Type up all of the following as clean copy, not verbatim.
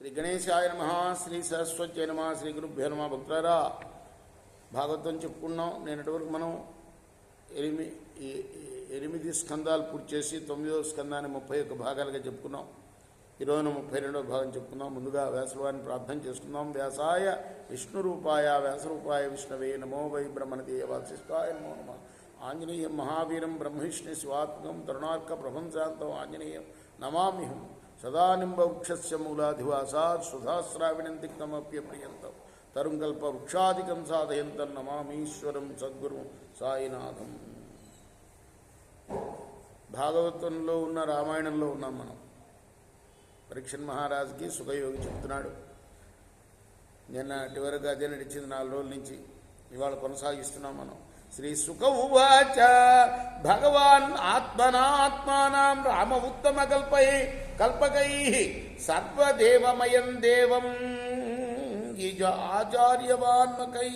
శ్రీ గణేశాయ నమః, శ్రీ సరస్వతి నమః, శ్రీ గురుభ్యో నమః. భక్తులారా, భాగవతం చెప్పుకున్నాం. నేనటివరకు మనం 8 స్కందాలు పూర్తి చేసి 9వ స్కందాన్ని 31 భాగాలుగా చెప్పుకున్నాం. ఈరోజు 32వ భాగం చెప్పుకున్నాం. ముందుగా వ్యాసవారిని ప్రార్థన చేసుకుందాం. వ్యాసాయ విష్ణురూపాయ వ్యాసరూపాయ విష్ణవే నమో వై బ్రహ్మణదే వాసిష్ఠాయ నమో నమః. ఆంజనేయం మహావీరం బ్రహ్మవిష్ణు శివాత్మకం తరుణార్క ప్రభంశాంతం ఆంజనేయం నమామ్యహం. సదానింబవృక్షస్య మూలాధివాసాత్ సుధాశ్రావిణం తిక్తమప్యప్రియంతం తరుంకల్ప వృక్షాదికం సాధయంతం నమామీశ్వరం సద్గురు సాయినాథం. భాగవతంలో ఉన్న రామాయణంలో ఉన్నాం మనం. పరీక్షణ్ మహారాజుకి సుఖయోగి చెప్తున్నాడు. నిన్నటి వరకు అదే నడిచింది 4 రోజుల నుంచి. ఇవాళ కొనసాగిస్తున్నాం మనం. శ్రీ సుఖ ఉవాచ భగవాన్ ఆత్మనాత్మానం రామ ఉత్తమ కల్పకై సర్వదేవమయం దేవం ఈజ ఆచార్యవాన్మకై.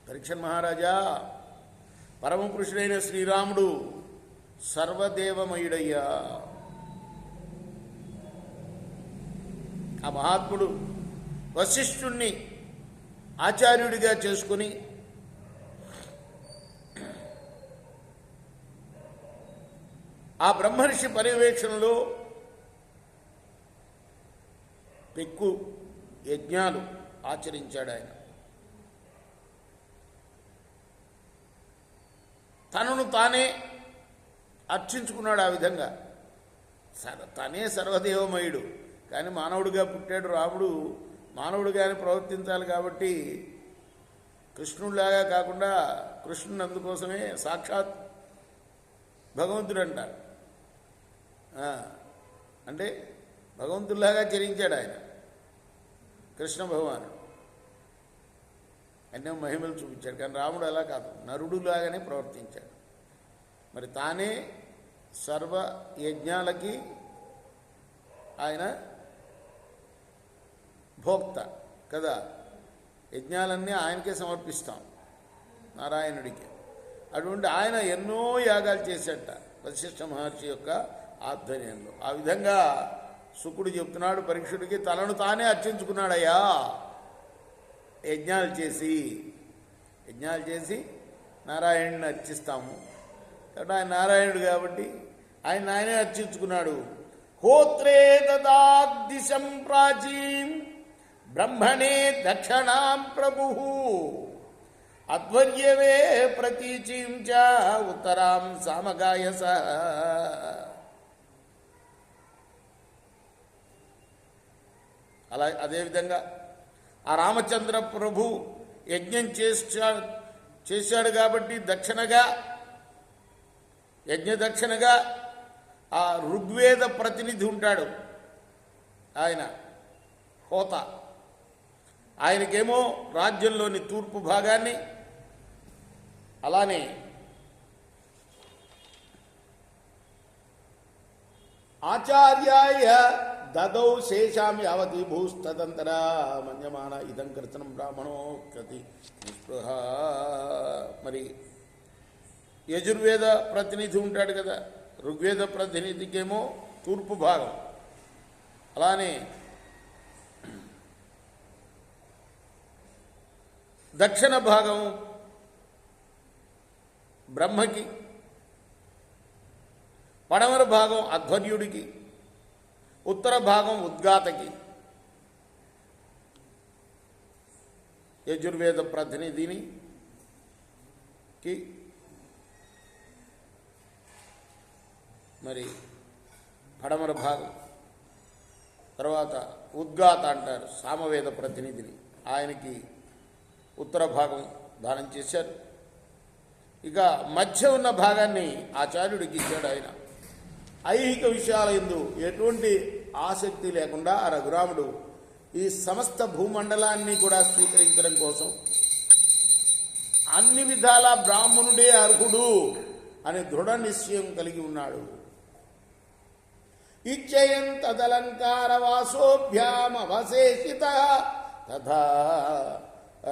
పరీక్షణ్ మహారాజా, పరమపురుషుడైన శ్రీరాముడు సర్వదేవమయుడయ్యా. ఆ మహాత్ముడు వశిష్ఠుణ్ణి ఆచార్యుడిగా చేసుకుని ఆ బ్రహ్మర్షి పర్యవేక్షణలో పెక్కు యజ్ఞాలు ఆచరించాడు. ఆయన తనను తానే అర్చించుకున్నాడు. ఆ విధంగా తనే సర్వదేవమయుడు. కానీ మానవుడిగా పుట్టాడు రాముడు. మానవుడిగానే ప్రవర్తించాలి కాబట్టి కృష్ణుడిలాగా కాకుండా కృష్ణుని అందుకోసమే సాక్షాత్ భగవంతుడు అంటారు. అంటే భగవంతుడిలాగా చరించాడు ఆయన కృష్ణ భగవానుడు. ఎన్నో మహిమలు చూపించాడు. కానీ రాముడు అలా కాదు, నరుడులాగానే ప్రవర్తించాడు. మరి తానే సర్వ యజ్ఞాలకి ఆయన భోక్త కదా. యజ్ఞాలన్నీ ఆయనకే సమర్పిస్తాం, నారాయణుడికి. అటువంటి ఆయన ఎన్నో యాగాలు చేసేట వశిష్ఠ మహర్షి యొక్క ఆధ్వర్యంలో. ఆ విధంగా శుకుడు చెప్తున్నాడు పరీక్షుడికి, తనను తానే అర్చించుకున్నాడయ్యా యజ్ఞాలు చేసి నారాయణుడిని అర్చిస్తాము కాబట్టి ఆయన నారాయణుడు కాబట్టి ఆయనే అర్చించుకున్నాడు. హోత్రే దదాదిశం ప్రాచీం బ్రహ్మణే దక్షిణాం ప్రభు అధ్వర్యవే ప్రతీచీం చ ఉత్తరాం సామగాయస. అదేవిధంగా ఆ రామచంద్ర ప్రభు యజ్ఞం చేశాడు కాబట్టి యజ్ఞ దక్షిణగా ఆ ఋగ్వేద ప్రతినిధి ఉంటాడు ఆయన హోత. ఆయనకేమో రాజ్యంలోని తూర్పు భాగాన్ని, అలానే ఆచార్యాయ దదౌ శేషాం యావతి భూస్తదంతరా మన్యమాన ఇదం కృతనం బ్రాహ్మణో కతి నిస్పృహ. మరి యజుర్వేద ప్రతినిధి ఉంటాడు కదా, ఋగ్వేద ప్రతినిధికేమో తూర్పు భాగం, అలానే దక్షిణ భాగం బ్రహ్మకి, పడమర భాగం అధ్వర్యుడికి, ఉత్తర భాగం ఉద్గాతకి. యజుర్వేద ప్రతినిధిని మరి పడమర భాగం, తర్వాత ఉద్గాత అంటారు సామవేద ప్రతినిధిని, ఆయనకి ఉత్తర భాగం దానం చేశారు. ఇక మధ్య ఉన్న భాగాన్ని ఆచార్యుడికి ఇచ్చాడు. ఆయన ఐహిక విషయాల యందు ఎటువంటి ఆసక్తి లేకుండా ఆ రఘురాముడు ఈ సమస్త భూమండలాన్ని కూడా స్వీకరించడం కోసం అన్ని విధాల బ్రాహ్మణుడే అర్హుడు అనే దృఢ నిశ్చయం కలిగి ఉన్నాడు. ఇచ్చయం తదలంకార వాసోభ్యామవశేషిత తథా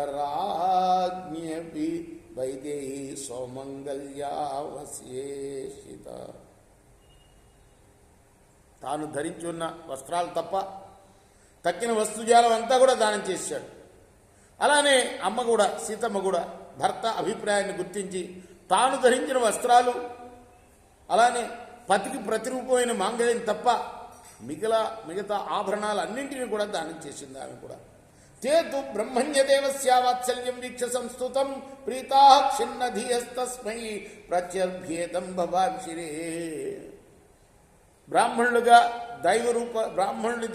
రాజ్ఞపి వైదేహి సౌమంగళ్యావశేషిత. తాను ధరించి ఉన్న వస్త్రాలు తప్ప తక్కిన వస్తుజాలం అంతా కూడా దానం చేశాడు. అలానే అమ్మ కూడా, సీతమ్మ కూడా భర్త అభిప్రాయాన్ని గుర్తించి తాను ధరించిన వస్త్రాలు అలానే పతికి ప్రతిరూపమైన మాంగళ్యం తప్ప మిగతా ఆభరణాలన్నింటినీ కూడా దానం చేసింది ఆమె కూడా. చేతు బ్రహ్మణ్యదేవస్య వాత్సల్యం వీక్ష సంస్తుతం ప్రీతా క్షిన్నధియస్తస్మై ప్రత్యభ్యేదం భవాంశిరే. బ్రాహ్మణుని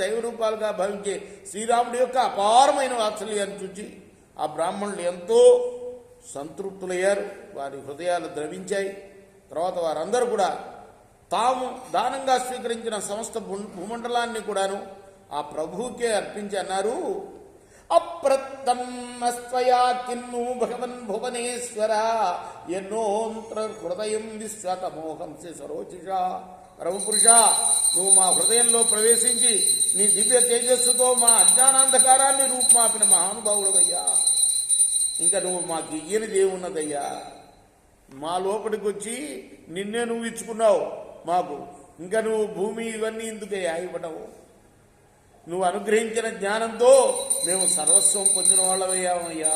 దైవరూపాలుగా భావించే శ్రీరాముడి యొక్క అపారమైన వాత్సల్యాన్ని చూచి ఆ బ్రాహ్మణులు ఎంతో సంతృప్తులయ్యారు. వారి హృదయాలు ద్రవించాయి. తర్వాత వారందరూ కూడా తాము దానంగా స్వీకరించిన సమస్త భూమండలాన్ని కూడాను ఆ ప్రభువుకే అర్పించి అన్నారు, అప్రత్తన్నస్త్వయా కిన్ను భగవన్ భువనేశ్వర ఎన్నోంత్ర హృదయం విశ్వతమోహంసి సరోచిష. పరమపురుష, నువ్వు మా హృదయంలో ప్రవేశించి నీ దివ్య తేజస్సుతో మా అజ్ఞానాంధకారాన్ని రూపుమాపిన మహానుభావుడవయ్యా. ఇంకా నువ్వు మాకు ఇయ్యనిది ఏమున్నదయ్యా? మా లోపలికి వచ్చి నిన్నే నువ్వు ఇచ్చుకున్నావు మాకు, ఇంకా నువ్వు భూమి ఇవన్నీ ఎందుకయ్యా ఇవ్వటవు? నువ్వు అనుగ్రహించిన జ్ఞానంతో మేము సర్వస్వం పొందిన వాళ్ళమయ్యామయ్యా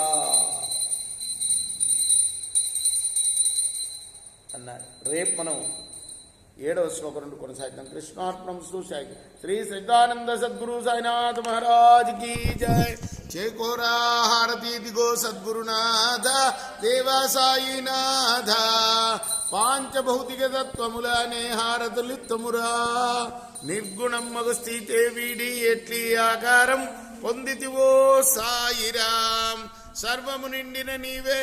అన్నారు. రేపు మనం 7వ శ్లోకం నుండి కొనసాగిద్దాం. కృష్ణార్పణం శ్రీ శ్రీ సచిదానంద సద్గురు సాయినాథ్ మహారాజ్ కీ జయ. చేకోరా హారతి దిగో సద్గురునాథ దేవా సాయినాథ. పాంచభౌతిక తత్వములనే హారతులిత్తమురా. నిర్గుణం మగు స్థితే వీడి ఎట్లి ఆకారం పొందితివో సాయిరాం. సర్వము నిండిన నీవే